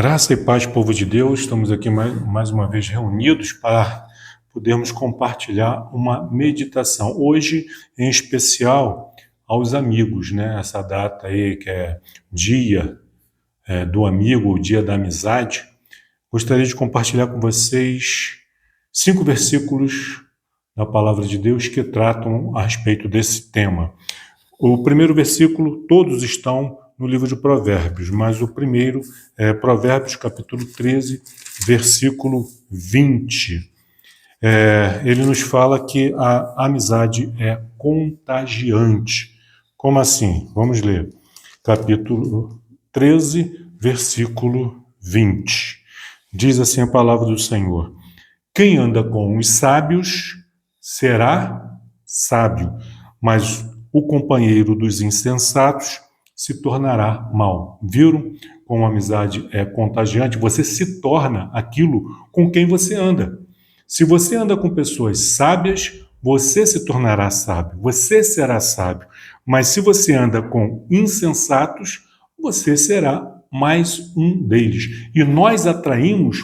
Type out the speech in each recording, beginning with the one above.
Graça e paz, povo de Deus, estamos aqui mais uma vez reunidos para podermos compartilhar uma meditação. Hoje, em especial, aos amigos, né? Essa data aí que é dia do amigo, o dia da amizade. Gostaria de compartilhar com vocês 5 versículos da Palavra de Deus que tratam a respeito desse tema. O primeiro versículo, todos estão no livro de Provérbios, mas o primeiro é Provérbios capítulo 13, versículo 20. Ele nos fala que a amizade é contagiante. Como assim? Vamos ler. Capítulo 13, versículo 20. Diz assim a palavra do Senhor: quem anda com os sábios será sábio, mas o companheiro dos insensatos se tornará mau. Viram como a amizade é contagiante? Você se torna aquilo com quem você anda. Se você anda com pessoas sábias, você se tornará sábio, você será sábio. Mas se você anda com insensatos, você será mais um deles. E nós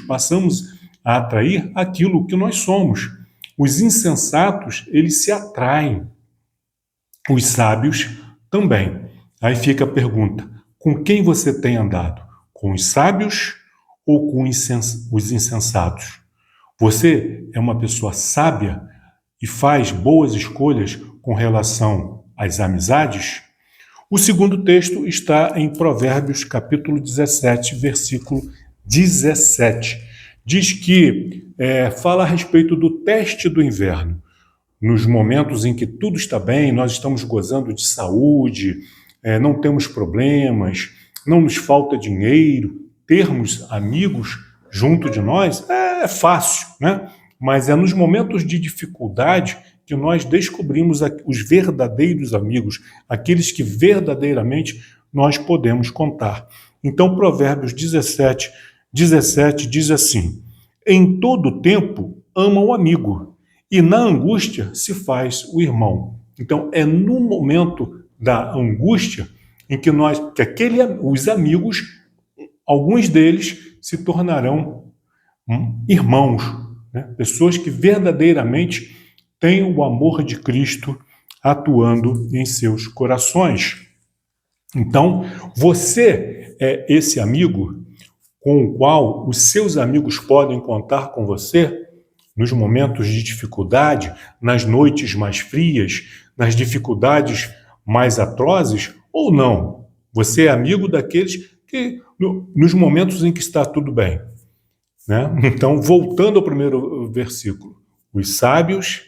passamos a atrair aquilo que nós somos. Os insensatos, eles se atraem. Os sábios também. Aí fica a pergunta: com quem você tem andado? Com os sábios ou com os insensatos? Você é uma pessoa sábia e faz boas escolhas com relação às amizades? O segundo texto está em Provérbios capítulo 17, versículo 17. Diz que fala a respeito do teste do inverno. Nos momentos em que tudo está bem, nós estamos gozando de saúde, não temos problemas, não nos falta dinheiro, termos amigos junto de nós é fácil, né? Mas é nos momentos de dificuldade que nós descobrimos os verdadeiros amigos, aqueles que verdadeiramente nós podemos contar. Então, Provérbios 17 diz assim: em todo tempo ama o amigo, e na angústia se faz o irmão. Então, é no momento da angústia em que os amigos, alguns deles, se tornarão irmãos, né? Pessoas que verdadeiramente têm o amor de Cristo atuando em seus corações. Então, você é esse amigo com o qual os seus amigos podem contar com você nos momentos de dificuldade, nas noites mais frias, nas dificuldades mais atrozes, ou não? Você é amigo daqueles que, nos momentos em que está tudo bem, né? Então, voltando ao primeiro versículo, os sábios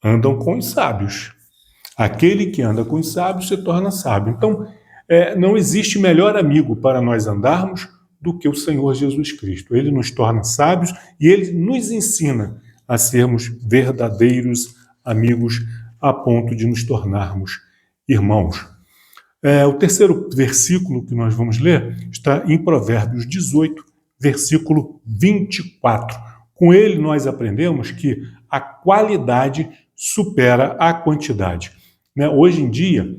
andam com os sábios. Aquele que anda com os sábios se torna sábio. Então, não existe melhor amigo para nós andarmos do que o Senhor Jesus Cristo. Ele nos torna sábios e ele nos ensina a sermos verdadeiros amigos a ponto de nos tornarmos irmãos. O terceiro versículo que nós vamos ler está em Provérbios 18, versículo 24. Com ele nós aprendemos que a qualidade supera a quantidade. Hoje em dia,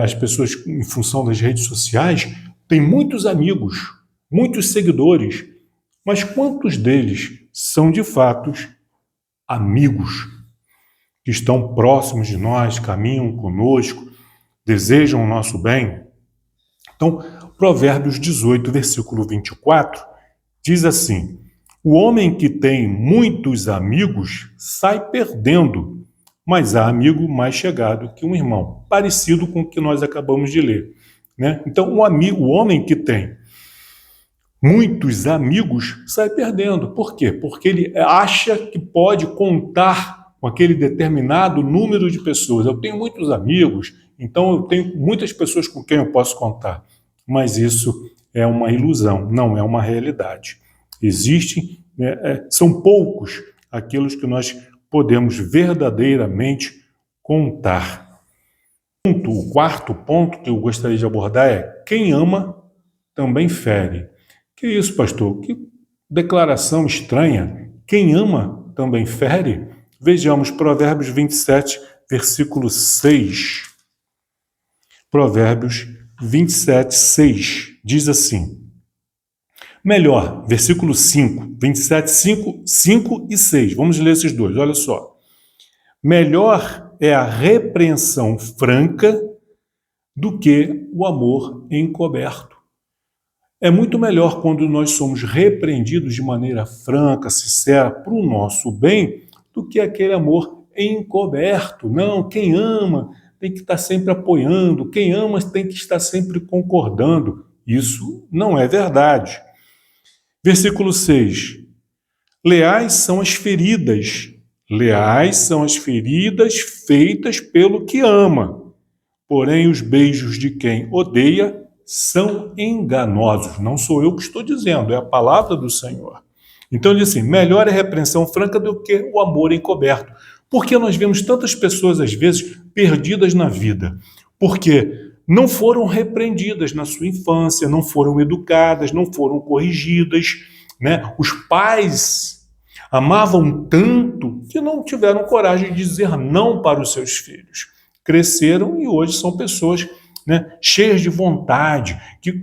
as pessoas, em função das redes sociais, têm muitos amigos, muitos seguidores, mas quantos deles são de fato amigos que estão próximos de nós, caminham conosco, desejam o nosso bem? Então, Provérbios 18, versículo 24, diz assim: o homem que tem muitos amigos sai perdendo, mas há amigo mais chegado que um irmão, parecido com o que nós acabamos de ler, né? Então, o homem que tem muitos amigos sai perdendo. Por quê? Porque ele acha que pode contar com aquele determinado número de pessoas. Eu tenho muitos amigos, então eu tenho muitas pessoas com quem eu posso contar. Mas isso é uma ilusão, não é uma realidade. São poucos aqueles que nós podemos verdadeiramente contar. O quarto ponto que eu gostaria de abordar é: quem ama também fere. Que isso, pastor? Que declaração estranha. Quem ama também fere? Vejamos Provérbios 27, versículo 6. Provérbios 27, 6. Diz assim: Melhor, versículo 5, 27, 5 e 6. Vamos ler esses dois, olha só. Melhor é a repreensão franca do que o amor encoberto. É muito melhor quando nós somos repreendidos de maneira franca, sincera, para o nosso bem, do que aquele amor encoberto. Não, quem ama tem que estar sempre apoiando, quem ama tem que estar sempre concordando. Isso não é verdade. Versículo 6. Leais são as feridas feitas pelo que ama. Porém, os beijos de quem odeia são enganosos. Não sou eu que estou dizendo, é a palavra do Senhor. Então, ele diz assim, melhor é a repreensão franca do que o amor encoberto. Porque nós vemos tantas pessoas, às vezes, perdidas na vida. Porque não foram repreendidas na sua infância, não foram educadas, não foram corrigidas, né? Os pais amavam tanto que não tiveram coragem de dizer não para os seus filhos. Cresceram e hoje são pessoas, né, cheias de vontade,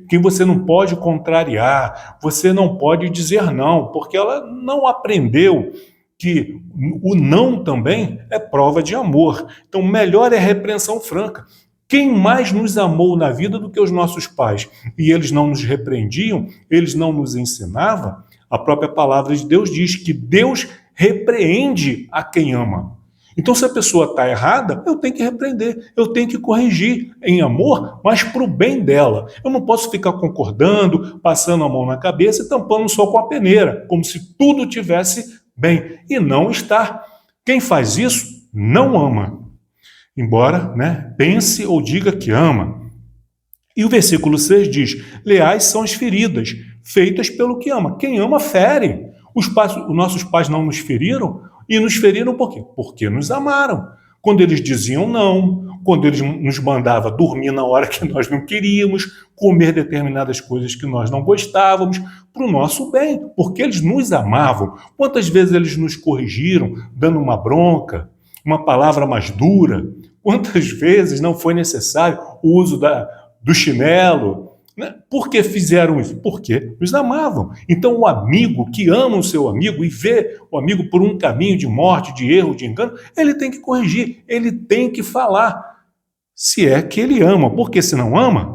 que você não pode contrariar, você não pode dizer não, porque ela não aprendeu que o não também é prova de amor. Então, melhor é a repreensão franca. Quem mais nos amou na vida do que os nossos pais? E eles não nos repreendiam, eles não nos ensinavam. A própria palavra de Deus diz que Deus repreende a quem ama. Então, se a pessoa está errada, eu tenho que repreender, eu tenho que corrigir em amor, mas para o bem dela. Eu não posso ficar concordando, passando a mão na cabeça e tampando só com a peneira, como se tudo tivesse bem. E não está. Quem faz isso não ama. Embora, né, pense ou diga que ama. E o versículo 6 diz, leais são as feridas, feitas pelo que ama. Quem ama, fere. Os nossos pais não nos feriram, e nos feriram por quê? Porque nos amaram. Quando eles diziam não, quando eles nos mandavam dormir na hora que nós não queríamos, comer determinadas coisas que nós não gostávamos, para o nosso bem, porque eles nos amavam. Quantas vezes eles nos corrigiram, dando uma bronca, uma palavra mais dura? Quantas vezes não foi necessário o uso do chinelo? Né? Por que fizeram isso? Porque nos amavam. Então, o amigo que ama o seu amigo e vê o amigo por um caminho de morte, de erro, de engano, ele tem que corrigir, ele tem que falar, se é que ele ama. Porque se não ama,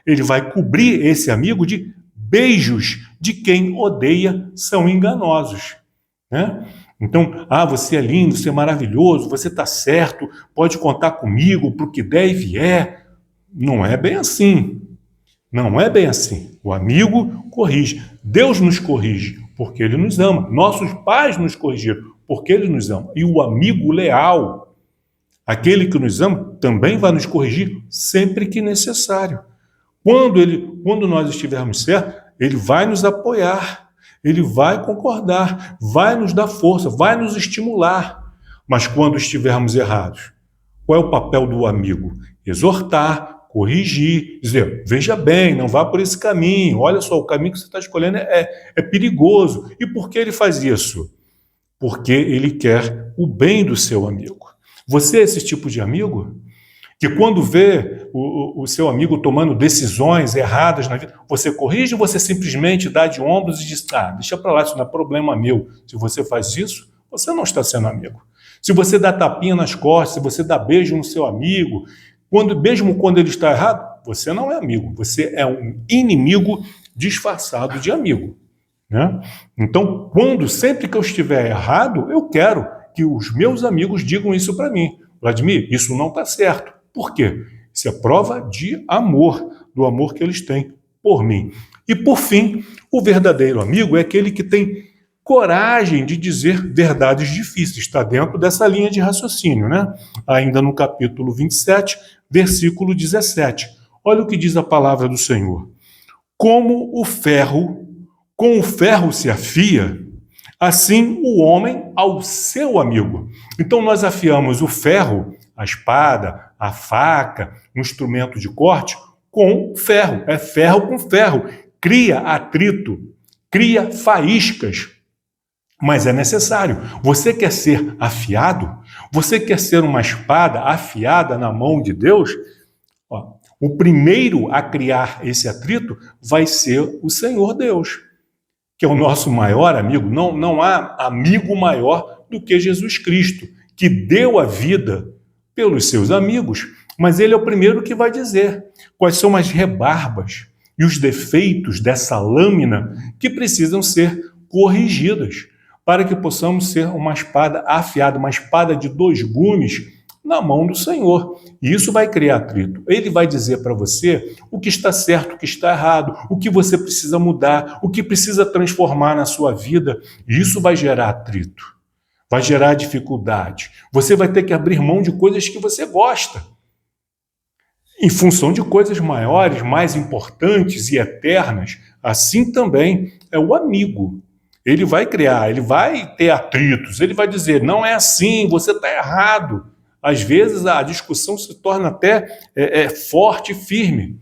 ele vai cobrir esse amigo de beijos de quem odeia, são enganosos. Né? Então, você é lindo, você é maravilhoso, você está certo, pode contar comigo para o que der e vier. Não é bem assim. Não é bem assim. O amigo corrige. Deus nos corrige, porque Ele nos ama. Nossos pais nos corrigiram, porque Ele nos ama. E o amigo leal, aquele que nos ama, também vai nos corrigir sempre que necessário. Quando nós estivermos certos, Ele vai nos apoiar, Ele vai concordar, vai nos dar força, vai nos estimular. Mas quando estivermos errados, qual é o papel do amigo? Exortar, corrigir, dizer, veja bem, não vá por esse caminho, olha só, o caminho que você está escolhendo é perigoso. E por que ele faz isso? Porque ele quer o bem do seu amigo. Você é esse tipo de amigo? Que quando vê o seu amigo tomando decisões erradas na vida, você corrige ou você simplesmente dá de ombros e diz, deixa para lá, isso não é problema meu. Se você faz isso, você não está sendo amigo. Se você dá tapinha nas costas, se você dá beijo no seu amigo, mesmo quando ele está errado, você não é amigo, você é um inimigo disfarçado de amigo. Né? Então, sempre que eu estiver errado, eu quero que os meus amigos digam isso para mim. Vladimir, isso não está certo. Por quê? Isso é prova de amor, do amor que eles têm por mim. E, por fim, o verdadeiro amigo é aquele que tem coragem de dizer verdades difíceis. Está dentro dessa linha de raciocínio, né? Ainda no capítulo 27, versículo 17. Olha o que diz a palavra do Senhor. Com o ferro se afia, assim o homem ao seu amigo. Então nós afiamos o ferro, a espada, a faca, um instrumento de corte, com ferro. É ferro com ferro. Cria atrito, cria faíscas. Mas é necessário. Você quer ser afiado? Você quer ser uma espada afiada na mão de Deus? O primeiro a criar esse atrito vai ser o Senhor Deus. que é o nosso maior amigo. Não há amigo maior do que Jesus Cristo, que deu a vida pelos seus amigos, mas ele é o primeiro que vai dizer quais são as rebarbas e os defeitos dessa lâmina que precisam ser corrigidas para que possamos ser uma espada afiada, uma espada de 2 gumes na mão do Senhor. E isso vai criar atrito. Ele vai dizer para você o que está certo, o que está errado, o que você precisa mudar, o que precisa transformar na sua vida. E isso vai gerar atrito, vai gerar dificuldade. Você vai ter que abrir mão de coisas que você gosta, em função de coisas maiores, mais importantes e eternas. Assim também é o amigo. Ele vai criar, ele vai ter atritos, ele vai dizer, não é assim, você está errado. Às vezes a discussão se torna até forte e firme.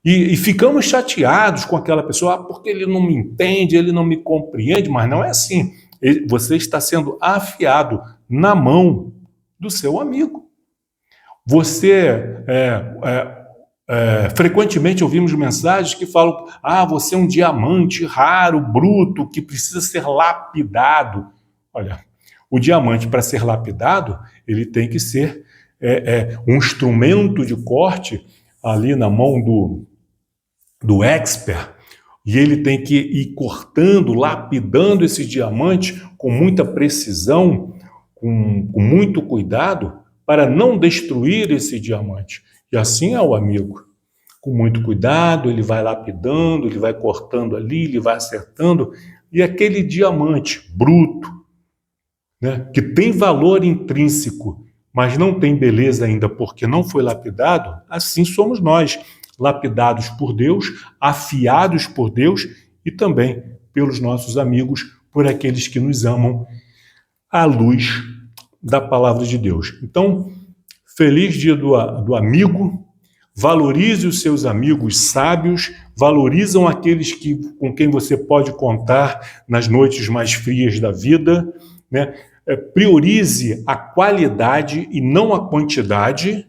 E ficamos chateados com aquela pessoa, porque ele não me entende, ele não me compreende, mas não é assim. Você está sendo afiado na mão do seu amigo. Frequentemente ouvimos mensagens que falam, você é um diamante raro, bruto, que precisa ser lapidado. Olha, o diamante, para ser lapidado, ele tem que ser um instrumento de corte ali na mão do expert, e ele tem que ir cortando, lapidando esse diamante com muita precisão, com muito cuidado, para não destruir esse diamante. E assim é o amigo. Com muito cuidado, ele vai lapidando, ele vai cortando ali, ele vai acertando, e aquele diamante bruto, né, que tem valor intrínseco, mas não tem beleza ainda porque não foi lapidado, assim somos nós, lapidados por Deus, afiados por Deus e também pelos nossos amigos, por aqueles que nos amam à luz da palavra de Deus. Então, feliz dia do amigo, valorize os seus amigos sábios, valorizam aqueles com quem você pode contar nas noites mais frias da vida, né? Priorize a qualidade e não a quantidade,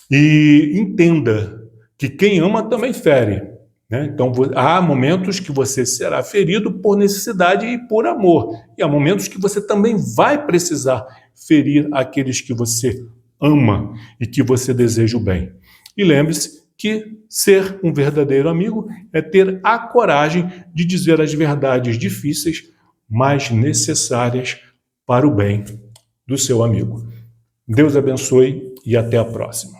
e entenda que quem ama também fere, né? Então, há momentos que você será ferido por necessidade e por amor, e há momentos que você também vai precisar ferir aqueles que você ama e que você deseja o bem. E lembre-se que ser um verdadeiro amigo é ter a coragem de dizer as verdades difíceis, mas necessárias para o bem do seu amigo. Deus abençoe e até a próxima.